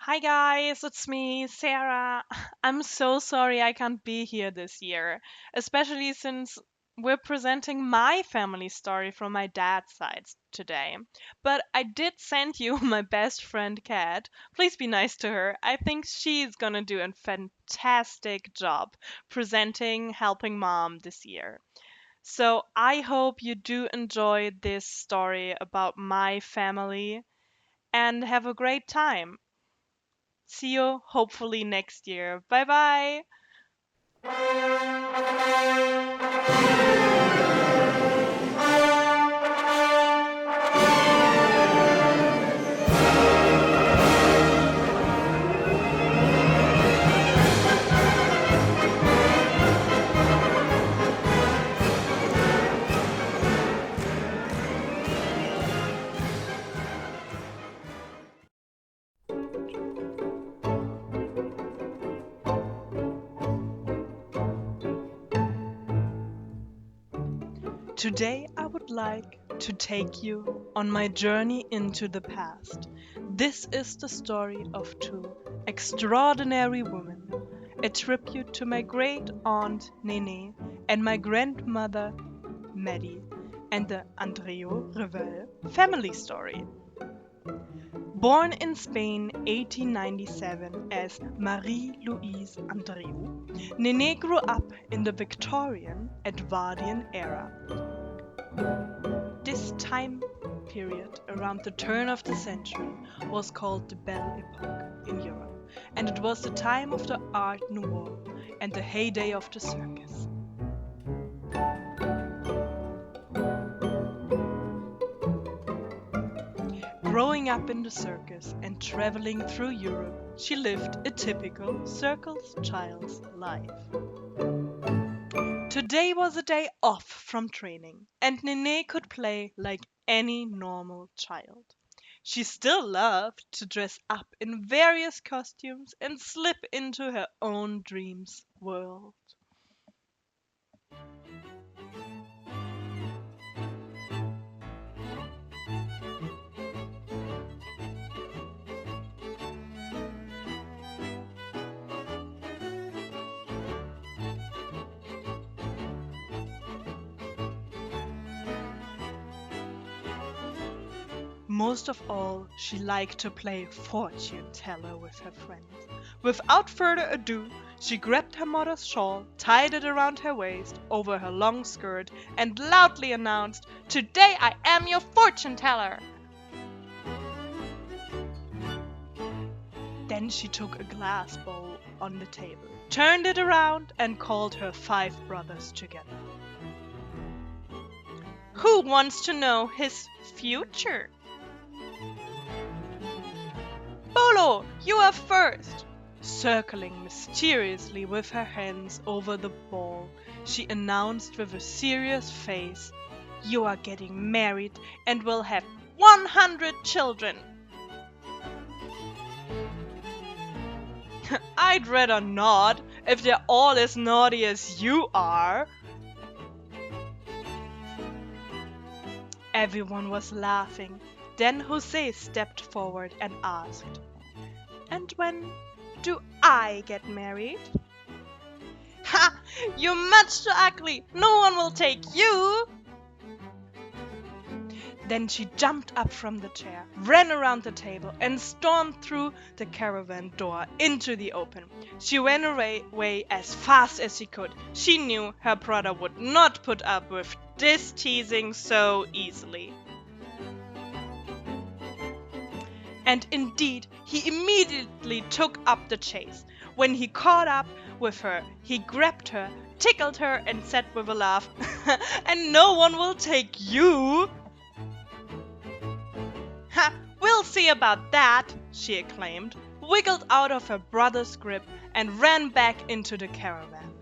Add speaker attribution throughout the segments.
Speaker 1: Hi guys, it's me, Sarah. I'm so sorry I can't be here this year, especially since we're presenting my family story from my dad's side today. But I did send you my best friend Kat. Please be nice to her. I think she's gonna do a fantastic job presenting Helping Mom this year. So I hope you do enjoy this story about my family and have a great time. See you hopefully next year. Bye bye. Today I would like to take you on my journey into the past. This is the story of two extraordinary women, a tribute to my great aunt Nené and my grandmother Midy, and the Andreu Rivel family story. Born in Spain 1897 as Marie-Louise Andreu, Nené grew up in the Victorian Edwardian era. This time period around the turn of the century was called the Belle Epoque in Europe, and it was the time of the Art Nouveau and the heyday of the circus. Growing up in the circus and traveling through Europe, she lived a typical circus child's life. Today was a day off from training, and Nene could play like any normal child. She still loved to dress up in various costumes and slip into her own dreams world. Most of all, she liked to play fortune teller with her friends. Without further ado, she grabbed her mother's shawl, tied it around her waist, over her long skirt, and loudly announced, "Today I am your fortune teller!" Then she took a glass bowl on the table, turned it around, and called her five brothers together. Who wants to know his future? Bolo, you are first! Circling mysteriously with her hands over the ball, she announced with a serious face, "You are getting married and will have 100 children." I'd rather not, if they're all as naughty as you are. Everyone was laughing. Then Jose stepped forward and asked, "And when do I get married?" "Ha! You're much too ugly! No one will take you!" Then she jumped up from the chair, ran around the table, and stormed through the caravan door into the open. She ran away as fast as she could. She knew her brother would not put up with this teasing so easily. And indeed, he immediately took up the chase. When he caught up with her, he grabbed her, tickled her, and said with a laugh, "And no one will take you!" "Ha! We'll see about that!" she acclaimed, wiggled out of her brother's grip, and ran back into the caravan.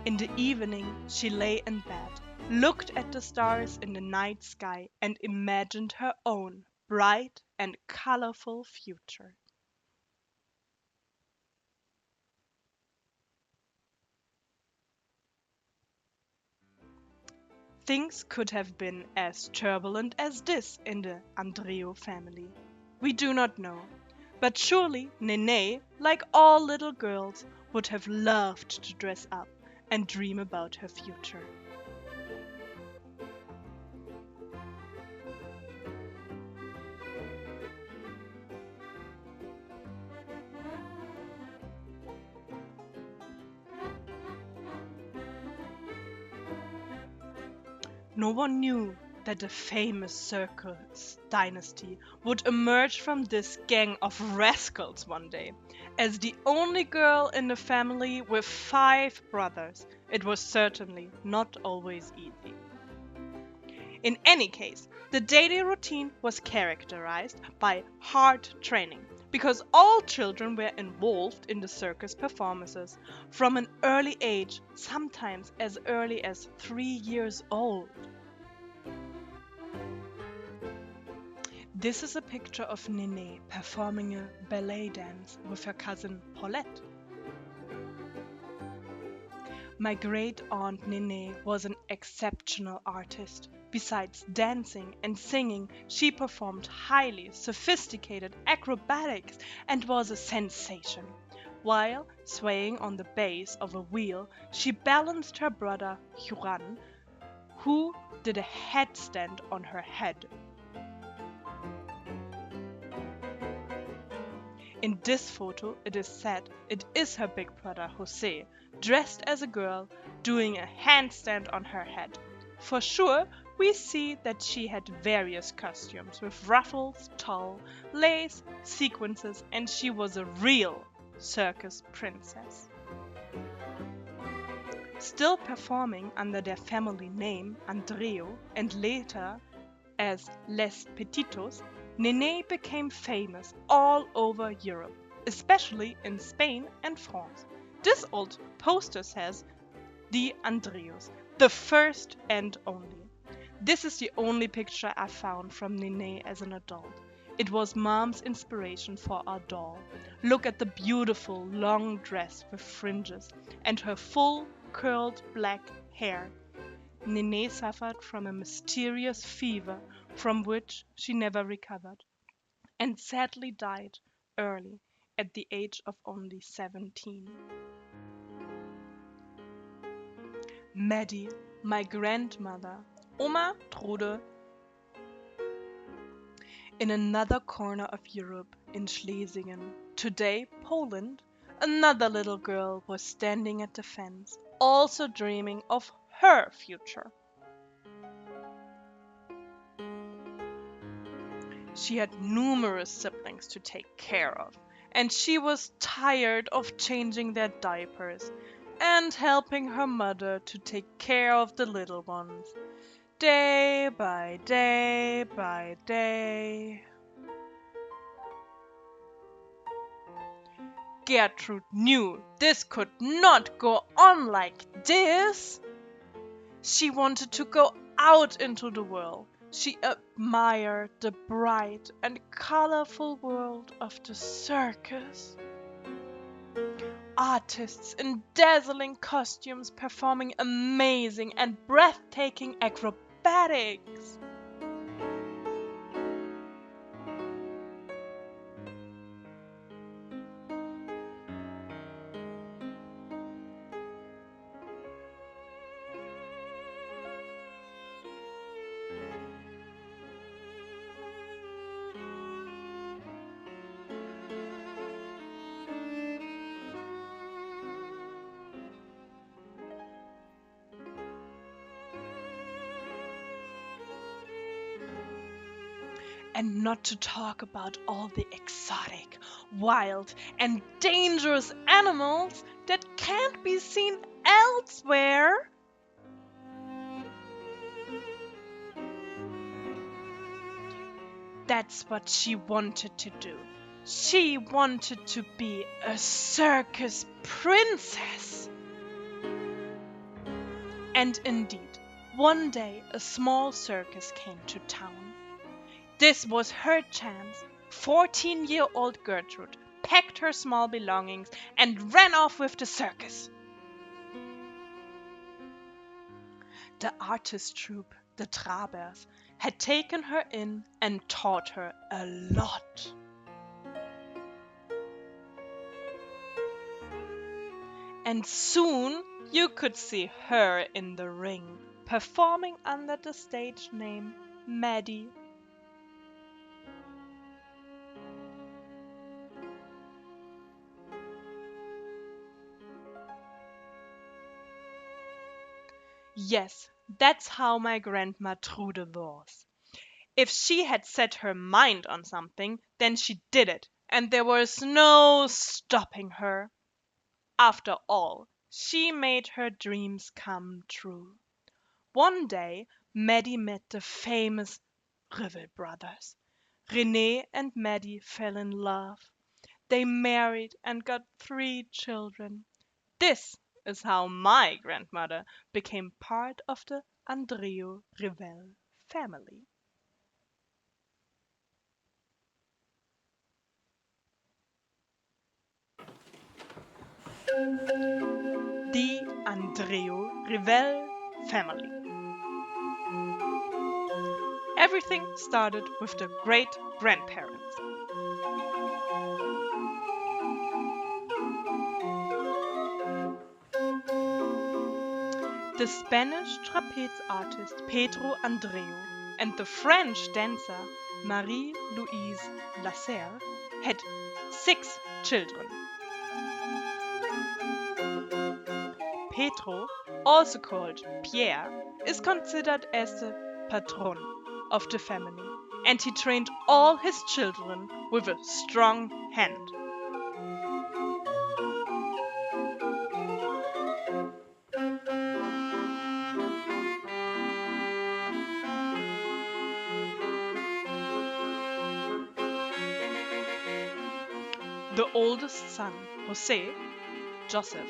Speaker 1: In the evening, she lay in bed, looked at the stars in the night sky, and imagined her own bright and colorful future. Things could have been as turbulent as this in the Andreu family. We do not know. But surely Nené, like all little girls, would have loved to dress up and dream about her future. No one knew that the famous Circus dynasty would emerge from this gang of rascals one day. As the only girl in the family with 5 brothers, it was certainly not always easy. In any case, the daily routine was characterized by hard training because all children were involved in the circus performances from an early age, sometimes as early as 3 years old. This is a picture of Nené performing a ballet dance with her cousin Paulette. My great aunt Nené was an exceptional artist. Besides dancing and singing, she performed highly sophisticated acrobatics and was a sensation. While swaying on the base of a wheel, she balanced her brother Juan, who did a headstand on her head. In this photo, it is said it is her big brother Jose, dressed as a girl, doing a handstand on her head. For sure, we see that she had various costumes with ruffles, tulle, lace, sequences, and she was a real circus princess. Still performing under their family name Andreo and later as Les Petitos, Nené became famous all over Europe, especially in Spain and France. This old poster says, "The Andreos, the first and only." This is the only picture I found from Nené as an adult. It was Mom's inspiration for our doll. Look at the beautiful long dress with fringes and her full curled black hair. Nené suffered from a mysterious fever from which she never recovered, and sadly died early at the age of only 17. Midy, my grandmother, Oma Trude. In another corner of Europe, in Schlesien, today Poland, another little girl was standing at the fence, also dreaming of her future. She had numerous siblings to take care of, and she was tired of changing their diapers and helping her mother to take care of the little ones, day by day by day. Gertrude knew this could not go on like this. She wanted to go out into the world. She admired the bright and colorful world of the circus. Artists in dazzling costumes performing amazing and breathtaking acrobatics. And not to talk about all the exotic, wild, and dangerous animals that can't be seen elsewhere. That's what she wanted to do. She wanted to be a circus princess. And indeed, one day a small circus came to town. This was her chance. 14-year-old Gertrude packed her small belongings and ran off with the circus. The artist troupe, the Trabers, had taken her in and taught her a lot. And soon you could see her in the ring, performing under the stage name Midy. Yes, that's how my grandma Trude was. If she had set her mind on something, then she did it, and there was no stopping her. After all, she made her dreams come true. One day, Maddie met the famous Rivel brothers. René and Maddie fell in love. They married and got 3 children. This is how my grandmother became part of the Andreu Rivel family. The Andreu Rivel family. Everything started with the great grandparents. The Spanish trapeze artist Pedro Andreu and the French dancer Marie-Louise Lasserre had 6 children. Pedro, also called Pierre, is considered as the patron of the family, and he trained all his children with a strong hand. The oldest son, Joseph,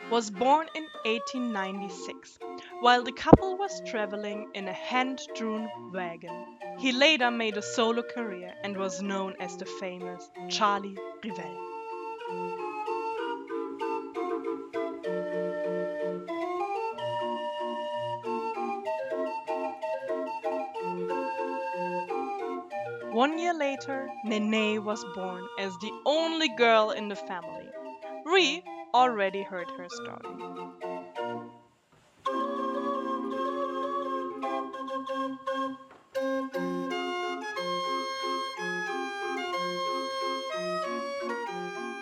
Speaker 1: was born in 1896, while the couple was traveling in a hand-drawn wagon. He later made a solo career and was known as the famous Charlie Rivel. One year later, Nené was born as the only girl in the family. Ree already heard her story.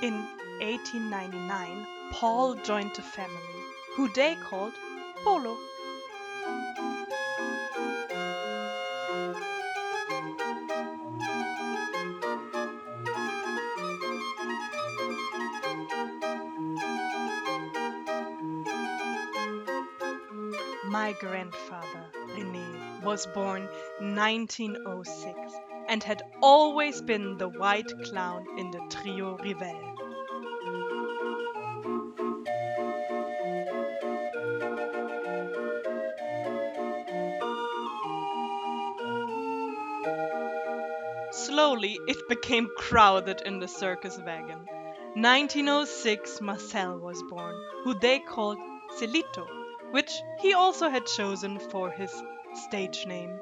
Speaker 1: In 1899, Paul joined the family, who they called Polo. My grandfather, René, was born 1906 and had always been the white clown in the trio Rivel. Slowly, it became crowded in the circus wagon. 1906, Marcel was born, who they called Celito, which he also had chosen for his stage name.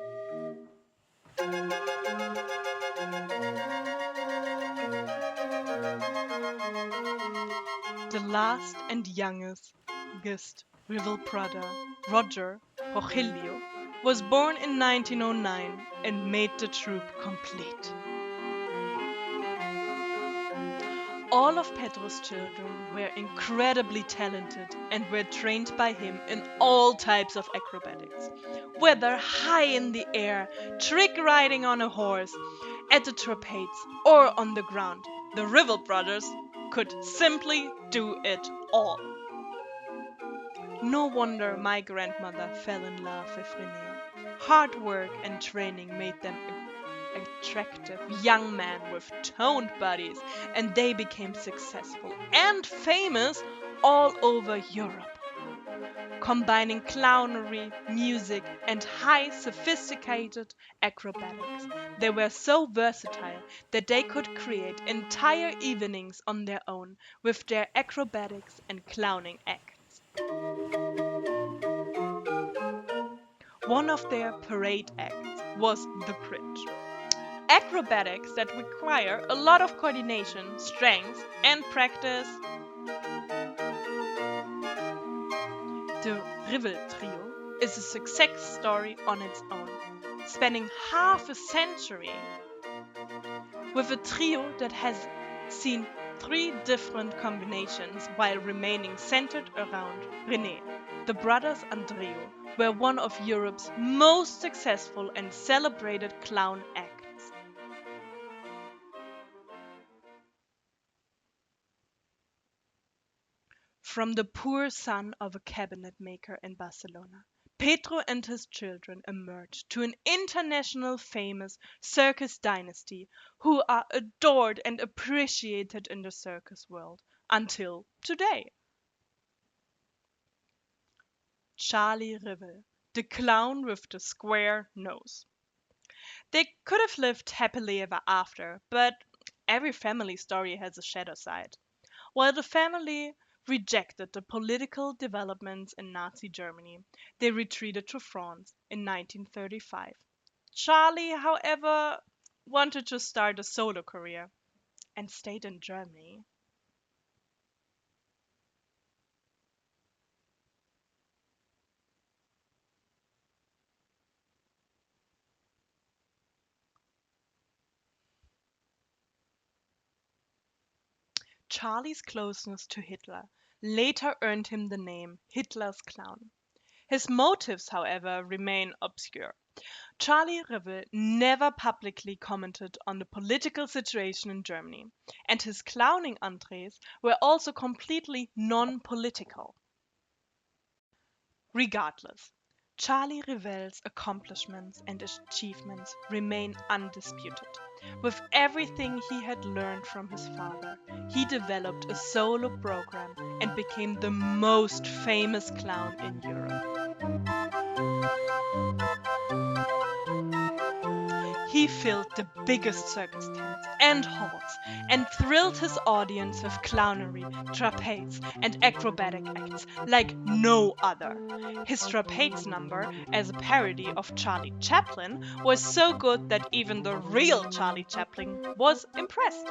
Speaker 1: The last and youngest Rivel brother, Roger Rogelio, was born in 1909 and made the troupe complete. All of Pedro's children were incredibly talented and were trained by him in all types of acrobatics. Whether high in the air, trick riding on a horse, at the trapeze, or on the ground, the Rivel brothers could simply do it all. No wonder my grandmother fell in love with René. Hard work and training made them attractive young men with toned bodies, and they became successful and famous all over Europe. Combining clownery, music, and high sophisticated acrobatics, they were so versatile that they could create entire evenings on their own with their acrobatics and clowning acts. One of their parade acts was the bridge. Acrobatics that require a lot of coordination, strength, and practice. The Rivel Trio is a success story on its own, spanning half a century, with a trio that has seen 3 different combinations while remaining centered around René. The brothers Andreu were one of Europe's most successful and celebrated clown acts. From the poor son of a cabinet maker in Barcelona, Pedro and his children emerged to an international famous circus dynasty who are adored and appreciated in the circus world until today. Charlie Rivel, the clown with the square nose. They could have lived happily ever after, but every family story has a shadow side. While the family rejected the political developments in Nazi Germany, they retreated to France in 1935. Charlie, however, wanted to start a solo career and stayed in Germany. Charlie's closeness to Hitler later earned him the name Hitler's Clown. His motives, however, remain obscure. Charlie Rivel never publicly commented on the political situation in Germany, and his clowning entrees were also completely non-political. Regardless, Charlie Rivel's accomplishments and achievements remain undisputed. With everything he had learned from his father, he developed a solo program and became the most famous clown in Europe. He filled the biggest circus tents and halls and thrilled his audience with clownery, trapeze, and acrobatic acts like no other. His trapeze number, as a parody of Charlie Chaplin, was so good that even the real Charlie Chaplin was impressed.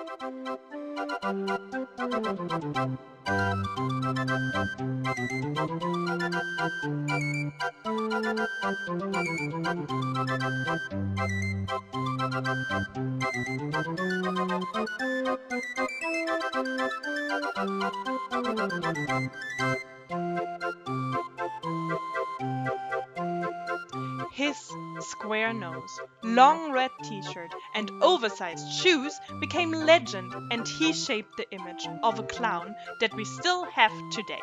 Speaker 1: His square nose, long red t-shirt, and oversized shoes became legend, and he shaped the image of a clown that we still have today.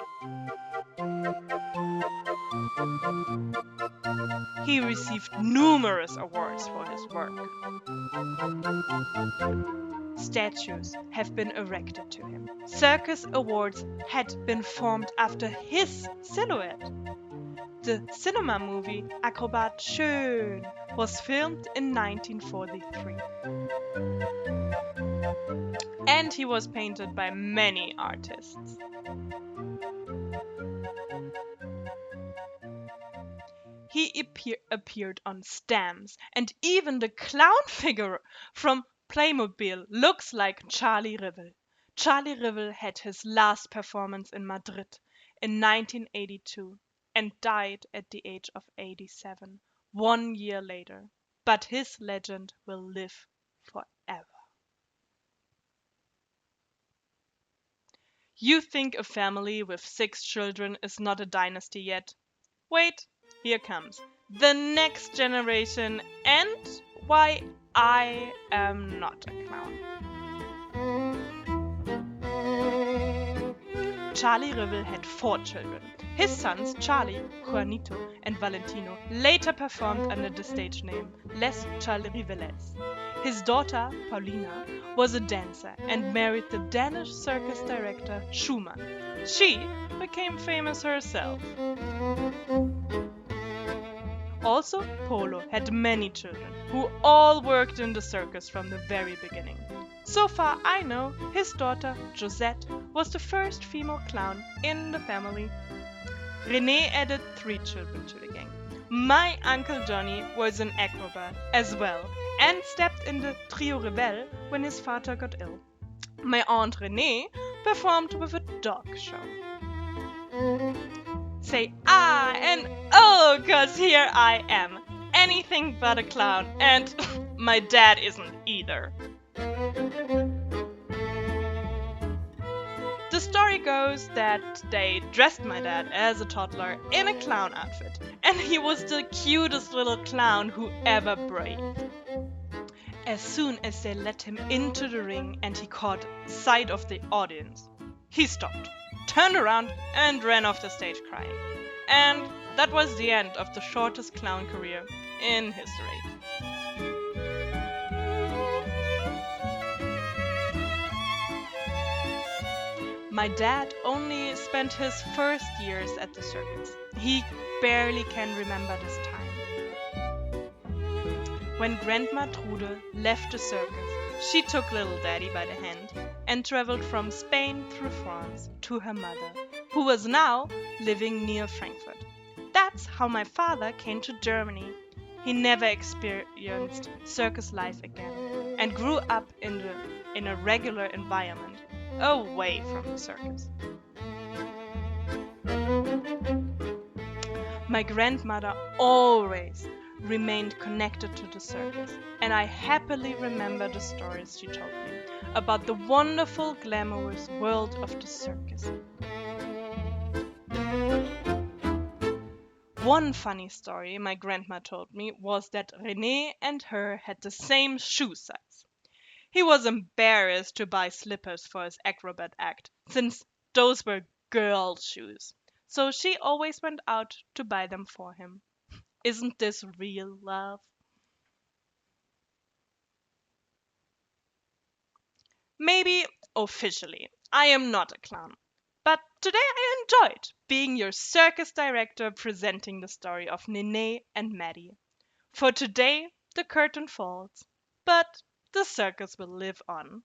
Speaker 1: He received numerous awards for his work. Statues have been erected to him. Circus awards had been formed after his silhouette. The cinema movie Acrobat Schön was filmed in 1943. And he was painted by many artists. He appeared on stamps, and even the clown figure from Playmobil looks like Charlie Rivel. Charlie Rivel had his last performance in Madrid in 1982 and died at the age of 87, 1 year later. But his legend will live forever. You think a family with 6 children is not a dynasty yet? Wait, here comes the next generation and why I am not a clown. Charlie Rivel had 4 children. His sons, Charlie, Juanito, and Valentino, later performed under the stage name Les Charlie Riveles. His daughter, Paulina, was a dancer and married the Danish circus director Schumann. She became famous herself. Also, Polo had many children who all worked in the circus from the very beginning. So far I know, his daughter, Josette, was the first female clown in the family. René added 3 children to the gang. My Uncle Johnny was an acrobat as well and stepped in the Trio Rivel when his father got ill. My Aunt Renee performed with a dog show. Say ah and oh, 'cause here I am. Anything but a clown, and my dad isn't either. The story goes that they dressed my dad as a toddler in a clown outfit, and he was the cutest little clown who ever breathed. As soon as they let him into the ring and he caught sight of the audience, he stopped, turned around, and ran off the stage crying. And that was the end of the shortest clown career in history. My dad only spent his first years at the circus. He barely can remember this time. When Grandma Trude left the circus, she took little Daddy by the hand and traveled from Spain through France to her mother, who was now living near Frankfurt. That's how my father came to Germany. He never experienced circus life again and grew up in a regular environment, away from the circus. My grandmother always remained connected to the circus, and I happily remember the stories she told me about the wonderful, glamorous world of the circus. One funny story my grandma told me was that René and her had the same shoe size. He was embarrassed to buy slippers for his acrobat act, since those were girl shoes. So she always went out to buy them for him. Isn't this real love? Maybe officially, I am not a clown. But today I enjoyed being your circus director presenting the story of Nené and Midy. For today, the curtain falls, but the circus will live on.